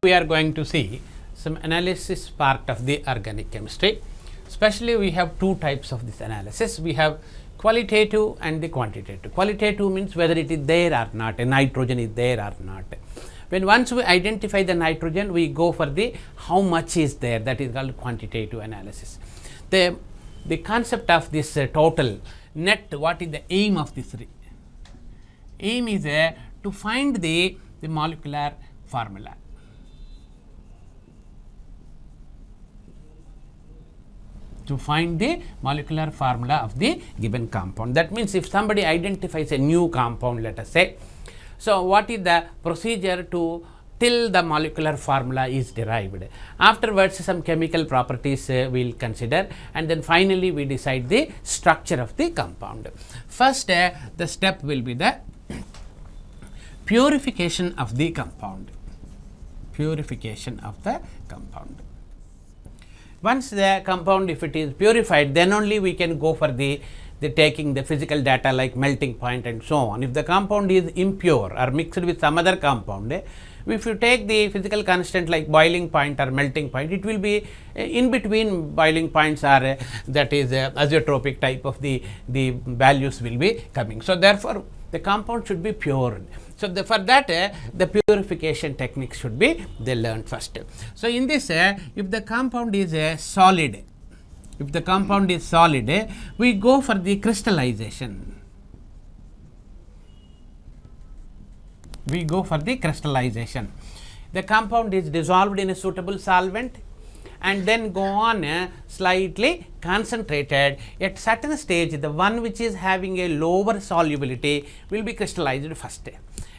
We are going to see some analysis part of the organic chemistry. Especially we have two types of this analysis. We have qualitative and the quantitative. Qualitative means whether it is there or not, a nitrogen is there or not. When once we identify the nitrogen, we go for the how much is there, that is called quantitative analysis. The concept of this total net, what is the aim of this? Aim is to find the molecular formula. To find the molecular formula of the given compound. That means if somebody identifies a new compound, let us say, so what is the procedure to till the molecular formula is derived. Afterwards some chemical properties we will consider, and then finally we decide the structure of the compound. First the step will be the purification of the compound. Purification of the compound. Once the compound, if it is purified, then only we can go for the taking the physical data like melting point and so on. If the compound is impure or mixed with some other compound, if you take the physical constant like boiling point or melting point, it will be in between boiling points, or that is azeotropic type of the values will be coming. So therefore the compound should be pure. So for that the purification technique should be learned first. So in this if the compound is solid, we go for the crystallization. The compound is dissolved in a suitable solvent and then go on slightly concentrated. At certain stage, the one which is having a lower solubility will be crystallized first.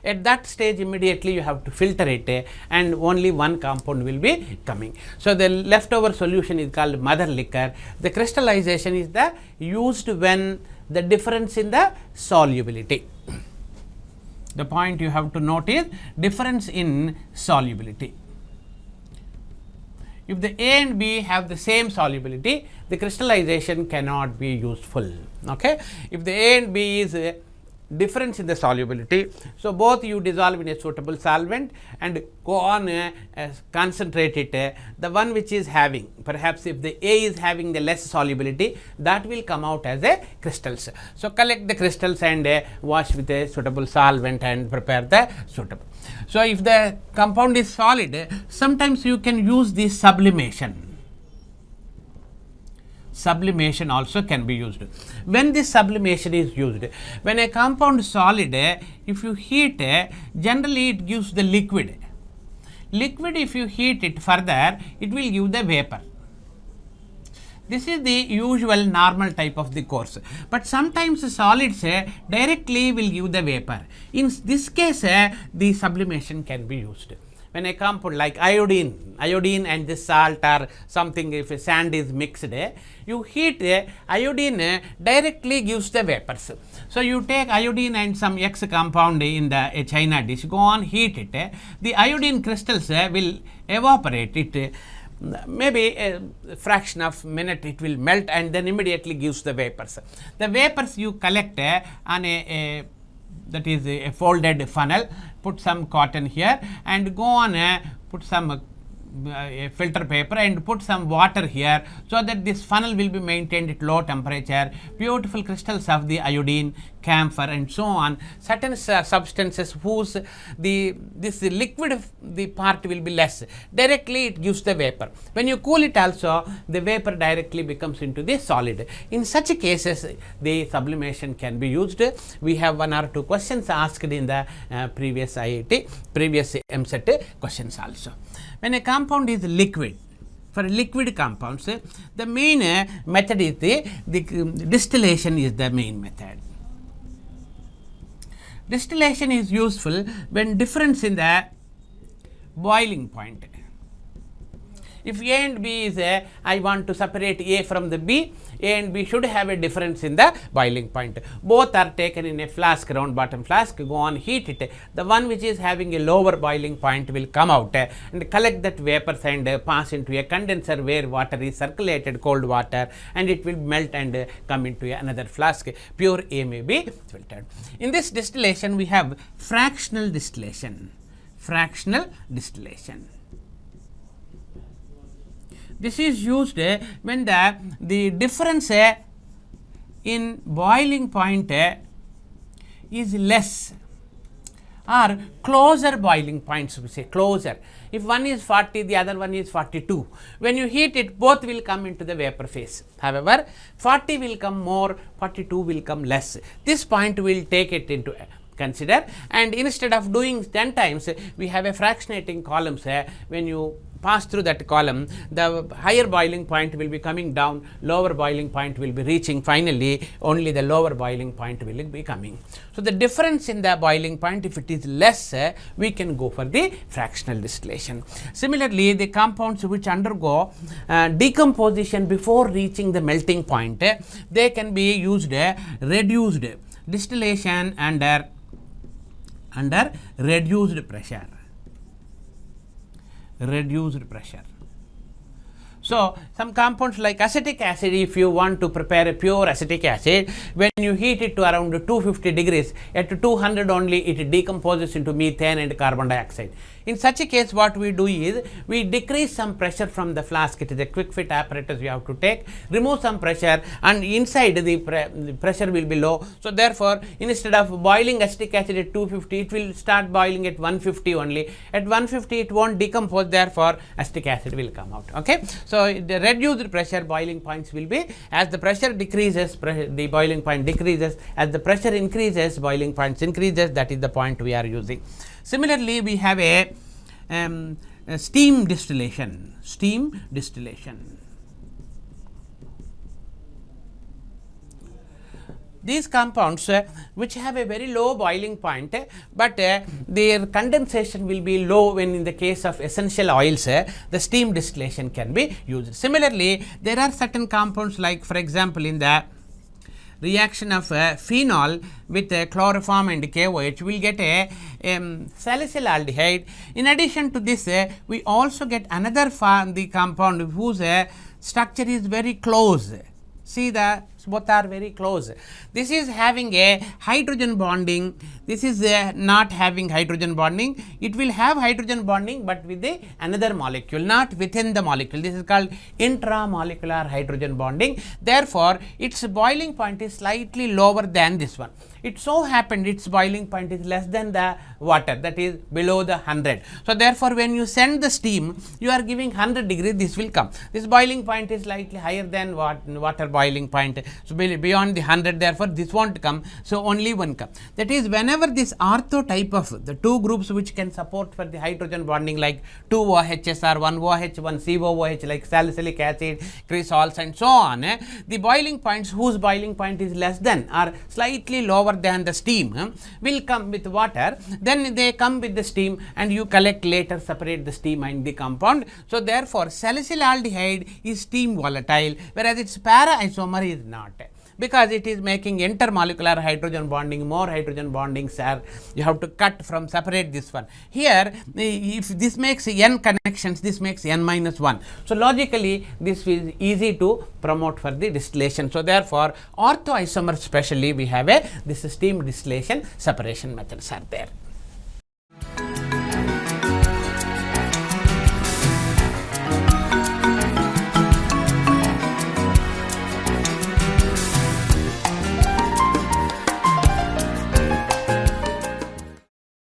At that stage immediately you have to filter it and only one compound will be coming. So the leftover solution is called mother liquor. The crystallization is the used when the difference in the solubility. The point you have to note is difference in solubility. If the A and B have the same solubility, the crystallization cannot be useful. Okay? If the A and B is difference in the solubility, so both you dissolve in a suitable solvent and go on concentrate it. The one which is having, perhaps if the A is having the less solubility, that will come out as a crystals. So collect the crystals and wash with a suitable solvent and prepare the suitable. So if the compound is solid, sometimes you can use the sublimation. Sublimation also can be used. When this sublimation is used, when a compound is solid, if you heat, generally it gives the liquid. Liquid, if you heat it further, it will give the vapor. This is the usual normal type of the course, but sometimes solids directly will give the vapor. In this case, the sublimation can be used. When a compound like iodine and the salt or something, if a sand is mixed, you heat iodine directly gives the vapors. So you take iodine and some X compound in the china dish, go on heat it, the iodine crystals will evaporate it. Maybe a fraction of minute it will melt and then immediately gives the vapors. The vapors you collect on a that is a folded funnel, put some cotton here and go on put some filter paper and put some water here, so that this funnel will be maintained at low temperature. Beautiful crystals of the iodine, camphor and so on, certain substances whose this liquid the part will be less, directly it gives the vapor. When you cool it also, the vapor directly becomes into the solid. In such cases the sublimation can be used. We have one or two questions asked in the previous IIT, previous MSET questions also. When a compound is liquid, for liquid compounds, the main method is the distillation is the main method. Distillation is useful when difference in the boiling point. If A and B is I want to separate A from the B, A and B should have a difference in the boiling point. Both are taken in a flask, round bottom flask, go on heat it. The one which is having a lower boiling point will come out and collect that vapors and pass into a condenser where water is circulated, cold water, and it will melt and come into another flask. Pure A may be filtered. In this distillation we have fractional distillation. fractional distillation. This is used when the difference in boiling point is less or closer boiling points, we say closer. If one is 40, the other one is 42. When you heat it, both will come into the vapor phase. However, 40 will come more, 42 will come less. This point will take it into consider, and instead of doing 10 times, we have a fractionating columns. When you pass through that column, the higher boiling point will be coming down, lower boiling point will be reaching, finally only the lower boiling point will be coming. So, the difference in the boiling point, if it is less, we can go for the fractional distillation. Similarly, the compounds which undergo decomposition before reaching the melting point, they can be used reduced distillation under reduced pressure. So, some compounds like acetic acid, if you want to prepare a pure acetic acid, when you heat it to around 250 degrees, at 200 only it decomposes into methane and carbon dioxide. In such a case, what we do is, we decrease some pressure from the flask. It is a quick fit apparatus you have to take, remove some pressure, and inside the pressure will be low. So, therefore, instead of boiling acetic acid at 250, it will start boiling at 150 only. At 150, it won't decompose, therefore, acetic acid will come out. Okay. So, the reduced pressure boiling points will be, as the pressure decreases, the boiling point decreases, as the pressure increases, boiling points increases. That is the point we are using. Similarly, we have a steam distillation. These compounds which have a very low boiling point, but their condensation will be low. When in the case of essential oils, the steam distillation can be used. Similarly, there are certain compounds like, for example, in the reaction of phenol with chloroform and KOH, we will get a salicylaldehyde. In addition to this, we also get another the compound whose structure is very close. See, the both are very close. This is having a hydrogen bonding. This is not having hydrogen bonding. It will have hydrogen bonding, but with the another molecule, not within the molecule. This is called intramolecular hydrogen bonding. Therefore, its boiling point is slightly lower than this one. It so happened its boiling point is less than the water, that is below the 100. So, therefore, when you send the steam, you are giving 100 degrees, this will come. This boiling point is slightly higher than water boiling point. So, beyond the 100, therefore, this won't come. So, only one come. That is, whenever this ortho type of the two groups which can support for the hydrogen bonding, like 2 OHs or 1 OH, 1 COOH, like salicylic acid, cresols and so on, the boiling points whose boiling point is less than or slightly lower than the steam will come with water. Then they come with the steam, and you collect later, separate the steam and the compound. So, therefore, salicylaldehyde is steam volatile, whereas its para isomer is not, because it is making intermolecular hydrogen bonding. More hydrogen bondings are, you have to cut from, separate this one. Here, if this makes n connections, this makes n minus 1. So, logically, this is easy to promote for the distillation. So, therefore, orthoisomer specially we have this steam distillation separation methods are there.